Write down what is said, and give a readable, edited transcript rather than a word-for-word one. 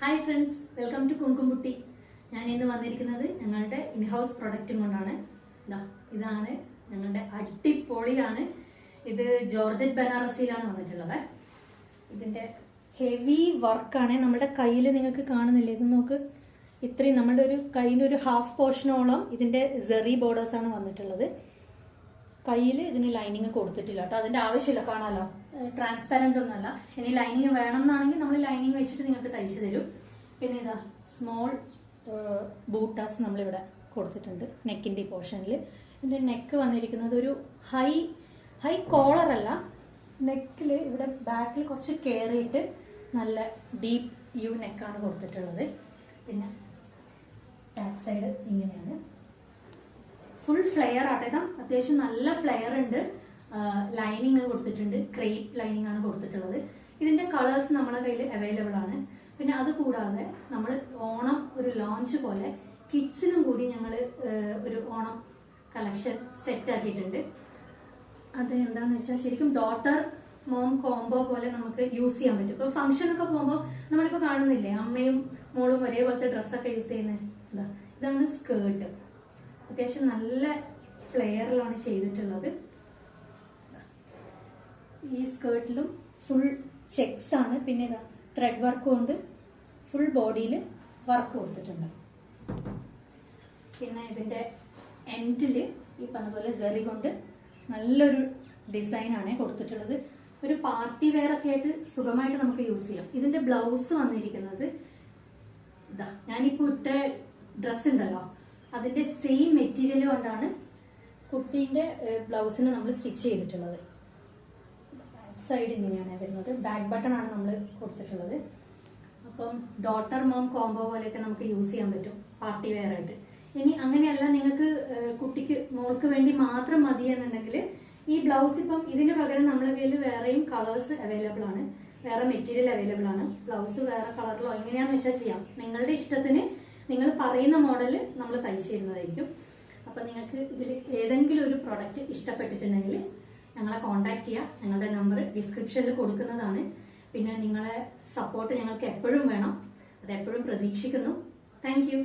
Hi friends, welcome to കുങ്കുംപുട്ടി. ഞാൻ ഇന്ന് വന്നിരിക്കുന്നത് ഞങ്ങളുടെ ഇൻഹൗസ് പ്രൊഡക്റ്റും കൊണ്ടാണ്. ഇതാണ് ഞങ്ങളുടെ അടിപൊളിയാണ്. ഇത് ജോർജറ്റ് ബനാറസിയിലാണ് വന്നിട്ടുള്ളത്. ഇതിന്റെ ഹെവി വർക്കാണ്. നമ്മുടെ കയ്യിൽ നിങ്ങൾക്ക് കാണുന്നില്ലേ, ഇത് നോക്ക്. ഇത്രയും നമ്മുടെ ഒരു കയ്യിൻ്റെ ഒരു ഹാഫ് പോർഷനോളം ഇതിന്റെ സെറി ബോർഡേഴ്സ് ആണ് വന്നിട്ടുള്ളത്. കയ്യിൽ ഇതിന് ലൈനിങ് കൊടുത്തിട്ടില്ല കേട്ടോ, അതിന്റെ ആവശ്യമില്ല, കാണാലോ, ട്രാൻസ്പാരന്റ് ഒന്നല്ല. ഇനി ലൈനിങ് വേണമെന്നാണെങ്കിൽ നമ്മൾ ലൈനിങ് വെച്ചിട്ട് നിങ്ങൾക്ക് തയ്ച്ചു തരും. പിന്നെ ഇതാ സ്മോൾ ബൂട്ടാസ് നമ്മളിവിടെ കൊടുത്തിട്ടുണ്ട് നെക്കിന്റെ പോർഷനിൽ. ഇതിന്റെ നെക്ക് വന്നിരിക്കുന്നത് ഒരു ഹൈ കോളർ അല്ല, നെക്കിൽ ഇവിടെ ബാക്കിൽ കുറച്ച് കയറിയിട്ട് നല്ല ഡീപ്പ് യു നെക്കാണ് കൊടുത്തിട്ടുള്ളത്. പിന്നെ ബാക്ക് സൈഡ് ഇങ്ങനെയാണ്, ഫുൾ ഫ്ലെയർ ആട്ടെ. ഇതാ അത്യാവശ്യം നല്ല ഫ്ലെയർ ഉണ്ട്. ലൈനിങ് കൊടുത്തിട്ടുണ്ട്, ക്രേപ്പ് ലൈനിങ് ആണ് കൊടുത്തിട്ടുള്ളത്. ഇതിന്റെ കളേഴ്സ് നമ്മളെ കയ്യിൽ അവൈലബിൾ ആണ്. പിന്നെ അത് കൂടാതെ നമ്മൾ ഓണം ഒരു ലോഞ്ച് പോലെ കിഡ്സിനും കൂടി ഞങ്ങൾ ഒരു ഓണം കളക്ഷൻ സെറ്റ് ആക്കിയിട്ടുണ്ട്. അത് എന്താന്ന് വെച്ചാൽ ശരിക്കും ഡോട്ടർ മോം കോംബോ പോലെ നമുക്ക് യൂസ് ചെയ്യാൻ പറ്റും. ഇപ്പൊ ഫംഗ്ഷനൊക്കെ പോകുമ്പോൾ നമ്മളിപ്പോ കാണുന്നില്ലേ, അമ്മയും മോളും ഒരേപോലത്തെ ഡ്രസ്സൊക്കെ യൂസ് ചെയ്യുന്നത്. ഇതാണ് സ്കേർട്ട്, അത്യാവശ്യം നല്ല ഫ്ലെയറിലാണ് ചെയ്തിട്ടുള്ളത്. ഈ സ്കേർട്ടിലും ഫുൾ ചെക്സ് ആണ്. പിന്നെ ഇതാ ത്രെഡ് വർക്ക് കൊണ്ട് ഫുൾ ബോഡിയിൽ വർക്ക് കൊടുത്തിട്ടുണ്ട്. പിന്നെ ഇതിന്റെ എൻഡില് ഈ പറഞ്ഞതുപോലെ സെറി കൊണ്ട് നല്ലൊരു ഡിസൈൻ ആണ് കൊടുത്തിട്ടുള്ളത്. ഒരു പാർട്ടി വെയർ ഒക്കെ ആയിട്ട് സുഖമായിട്ട് നമുക്ക് യൂസ് ചെയ്യാം. ഇതിന്റെ ബ്ലൗസ് വന്നിരിക്കുന്നത് ഇതാ ഞാനിപ്പോ ഇട്ട ഡ്രസ് ഉണ്ടല്ലോ, അതിന്റെ സെയിം മെറ്റീരിയൽ കൊണ്ടാണ് കുട്ടീന്റെ ബ്ലൗസിന് നമ്മൾ സ്റ്റിച്ച് ചെയ്തിട്ടുള്ളത്. ബാക്ക് സൈഡ് ഇങ്ങനെയാണ് വരുന്നത്. ബാക്ക് ബട്ടൺ ആണ് നമ്മൾ കൊടുത്തിട്ടുള്ളത്. അപ്പം ഡോട്ടർ മോം കോംബോ പോലെയൊക്കെ നമുക്ക് യൂസ് ചെയ്യാൻ പറ്റും പാർട്ടി വെയർ ആയിട്ട്. ഇനി അങ്ങനെയല്ല, നിങ്ങൾക്ക് കുട്ടിക്ക് മോൾക്ക് വേണ്ടി മാത്രം മതി എന്നുണ്ടെങ്കിൽ ഈ ബ്ലൗസ് ഇപ്പം ഇതിന് പകരം നമ്മളെ കയ്യിൽ വേറെയും കളേഴ്സ് അവൈലബിൾ ആണ്, വേറെ മെറ്റീരിയൽ അവൈലബിൾ ആണ്. ബ്ലൗസ് വേറെ കളറിലോ എങ്ങനെയാന്ന് വെച്ചാൽ ചെയ്യാം. നിങ്ങളുടെ ഇഷ്ടത്തിന് നിങ്ങൾ പറയുന്ന മോഡൽ നമ്മൾ തയ്ച്ചു തരുന്നതായിരിക്കും. അപ്പൊ നിങ്ങൾക്ക് ഇതിൽ ഏതെങ്കിലും ഒരു പ്രൊഡക്റ്റ് ഇഷ്ടപ്പെട്ടിട്ടുണ്ടെങ്കിൽ ഞങ്ങളെ കോൺടാക്ട് ചെയ്യുക. ഞങ്ങളുടെ നമ്പർ ഡിസ്ക്രിപ്ഷനിൽ കൊടുക്കുന്നതാണ്. പിന്നെ നിങ്ങളെ സപ്പോർട്ട് ഞങ്ങൾക്ക് എപ്പോഴും വേണം, അത് എപ്പോഴും പ്രതീക്ഷിക്കുന്നു. Thank you.